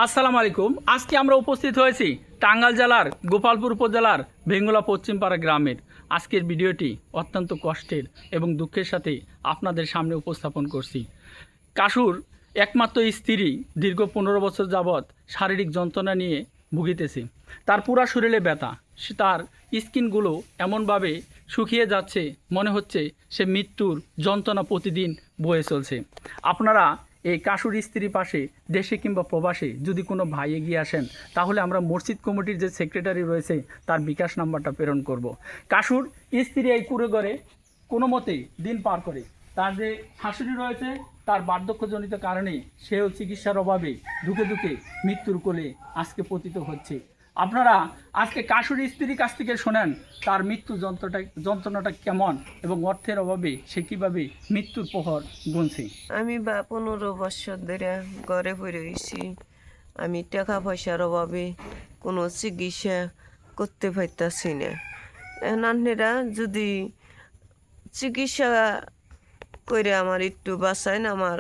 আসসালামু আলাইকুম। আজকে আমরা উপস্থিত হয়েছি টাঙ্গাইল জেলার গোপালপুর উপজেলার ভেঙ্গুলা পশ্চিমপাড়া গ্রামের। আজকের ভিডিওটি অত্যন্ত কষ্টের এবং দুঃখের সাথে আপনাদের সামনে উপস্থাপন করছি। কাসুর একমাত্র স্ত্রী দীর্ঘ 15 বছর যাবৎ শারীরিক যন্ত্রণা নিয়ে ভুগিতেছে। তার পুরা শরীরে ব্যথা, তার স্কিনগুলো এমনভাবে শুকিয়ে যাচ্ছে, মনে হচ্ছে সে মৃত্যুর যন্ত্রণা প্রতিদিন বয়ে চলছে। আপনারা এই কাসুর স্ত্রীর পাশে দেশে কিংবা প্রবাসে যদি কোনো ভাই এগিয়ে আসেন, তাহলে আমরা মসজিদ কমিটির যে সেক্রেটারি রয়েছে তার বিকাশ নাম্বারটা প্রেরণ করব। কাসুর স্ত্রী এই কুড়ে ঘরে কোনো মতেই দিন পার করে। তার যে শাশুড়ি রয়েছে তার বার্ধক্যজনিত কারণে সেও চিকিৎসার অভাবে ধুকে ধুকে মৃত্যুর কোলে আজকে পতিত হচ্ছে। আপনারা আজকে কাসুর স্ত্রীর কাছ থেকে শোনেন তার মৃত্যু যন্ত্রণাটা কেমন এবং অর্থের অভাবে সে কীভাবে মৃত্যুর প্রহর গুনছে। আমি 15 বছর ধরে ঘরে পড়ে রয়েছি। আমি টাকা পয়সার অভাবে কোনো চিকিৎসা করতে পারতাছি না। আপনারা যদি চিকিৎসা করে আমার একটু বাঁচাইন, আমার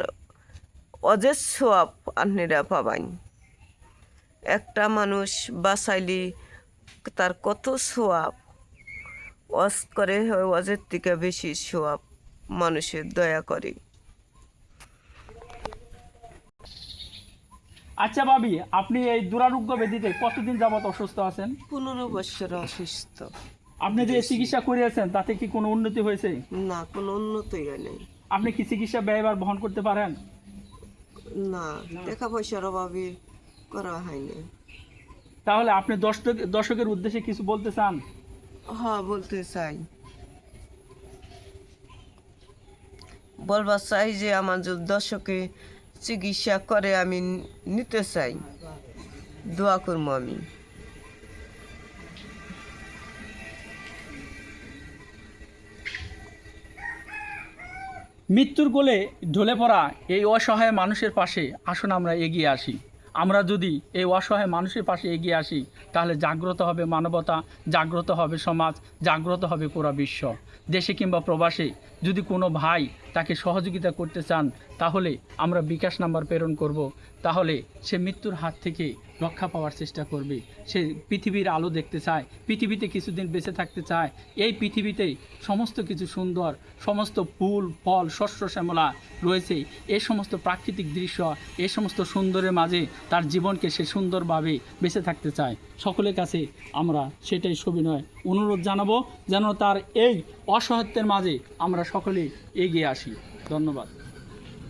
অজের সোয়াব আপনারা পাবেন। একটা মানুষ বাঁচাইলে তার কত সোয়াব, অজ করে অজের থেকে বেশি সোয়াব মানুষের দয়া করে। আচ্ছা ভাবি, আপনি এই দুরারোগ্য ব্যাধিতে কতদিন যাবত অসুস্থ আছেন? 15 বছর অসুস্থ। আপনি যে চিকিৎসা করিয়েছেন তাতে কি কোনো উন্নতি হয়েছে? না, কোনো উন্নতি হয় নাই। আপনি কি চিকিৎসা ব্যয়ভার বহন করতে পারেন? না, টাকা পয়সার অভাবে করা হয়নি। তাহলে আপনি দর্শকের উদ্দেশ্যে কিছু বলতে চান? হ্যাঁ, বলতে চাই, বলবার চাই যে আমার যদি দর্শকে চিকিৎসা করে আমি নিতে চাই, দোয়া করবো আমি। মৃত্যুর কোলে ঢলে পড়া এই অসহায় মানুষের পাশে আসুন আমরা এগিয়ে আসি। আমরা যদি এই অসহায় মানুষের পাশে এগিয়ে আসি, তাহলে জাগ্রত হবে মানবতা, জাগ্রত হবে সমাজ, জাগ্রত হবে পুরা বিশ্ব। দেশে কিংবা প্রবাসে যদি কোনো ভাই তাকে সহযোগিতা করতে চান, তাহলে আমরা বিকাশ নাম্বার প্রেরণ করব। তাহলে সে মৃত্যুর হাত থেকে রক্ষা পাওয়ার চেষ্টা করবে। সে পৃথিবীর আলো দেখতে চায়, পৃথিবীতে কিছুদিন বেঁচে থাকতে চায়। এই পৃথিবীতে সমস্ত কিছু সুন্দর, সমস্ত ফুল ফল শস্য শ্যামলা রয়েছে। এই সমস্ত প্রাকৃতিক দৃশ্য, এই সমস্ত সুন্দরের মাঝে তার জীবনকে সে সুন্দরভাবে বেঁচে থাকতে চায়। সকলের কাছে আমরা সেটাই সবিনয় অনুরোধ জানাবো, যেন তার এই অসহায়ত্বের মাঝে আমরা সকলে এগিয়ে আসি। ধন্যবাদ।